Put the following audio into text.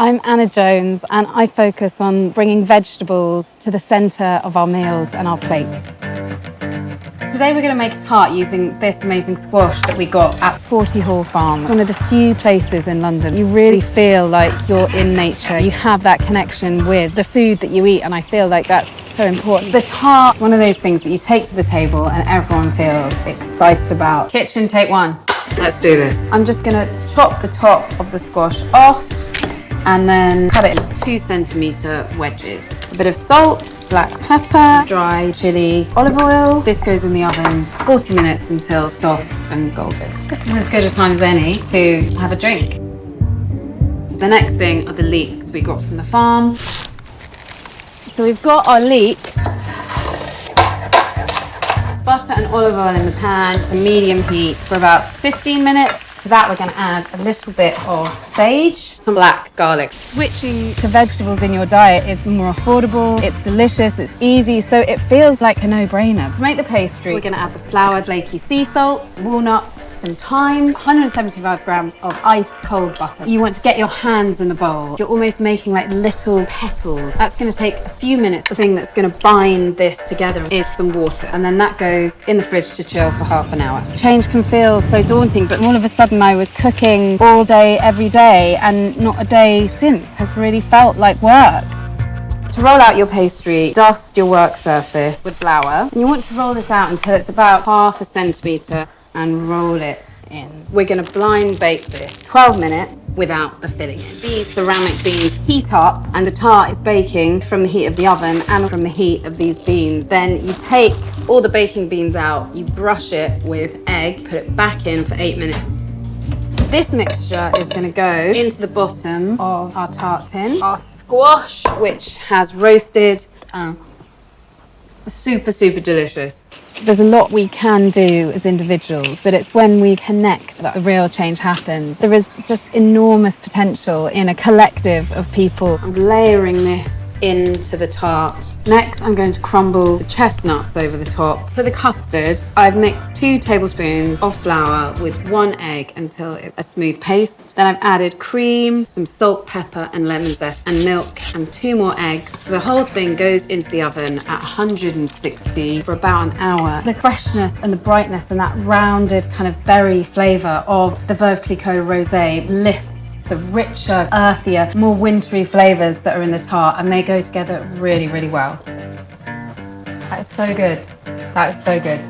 I'm Anna Jones and I focus on bringing vegetables to the centre of our meals and our plates. Today we're going to make a tart using this amazing squash that we got at 40 Hall Farm, one of the few places in London. You really feel like you're in nature. You have that connection with the food that you eat, and I feel like that's so important. The tart is one of those things that you take to the table and everyone feels excited about. Kitchen, take one. Let's do this. I'm just going to chop the top of the squash off and then cut it into 2 centimetre wedges. A bit of salt, black pepper, dry chilli, olive oil. This goes in the oven 40 minutes until soft and golden. This is as good a time as any to have a drink. The next thing are the leeks we got from the farm. So we've got our leeks. Butter and olive oil in the pan for medium heat for about 15 minutes. To that, we're going to add a little bit of sage, some black garlic. Switching to vegetables in your diet is more affordable, it's delicious, it's easy, so it feels like a no-brainer. To make the pastry, we're going to add the floured flaky sea salt, walnuts, some thyme, 175 grams of ice cold butter. You want to get your hands in the bowl. You're almost making like little petals. That's going to take a few minutes. The thing that's going to bind this together is some water, and then that goes in the fridge to chill for half an hour. Change can feel so daunting, but all of a sudden I was cooking all day, every day, and not a day since has really felt like work. To roll out your pastry, dust your work surface with flour. And you want to roll this out until it's about ½ centimetre and roll it in. We're going to blind bake this 12 minutes without the filling in. These ceramic beans heat up and the tart is baking from the heat of the oven and from the heat of these beans. Then you take all the baking beans out, you brush it with egg, put it back in for 8 minutes. This mixture is going to go into the bottom of our tart tin. Our squash, which has roasted, super delicious. There's a lot we can do as individuals, but it's when we connect that the real change happens. There is just enormous potential in a collective of people. I'm layering this into the tart. Next, I'm going to crumble the chestnuts over the top. For the custard, I've mixed 2 tablespoons of flour with 1 egg until it's a smooth paste. Then I've added cream, some salt, pepper and lemon zest and milk and 2 more eggs. The whole thing goes into the oven at 160 for about an hour. The freshness and the brightness and that rounded kind of berry flavour of the Veuve Clicquot rosé lifts the richer, earthier, more wintry flavours that are in the tart, and they go together really well. That is so good. That is so good.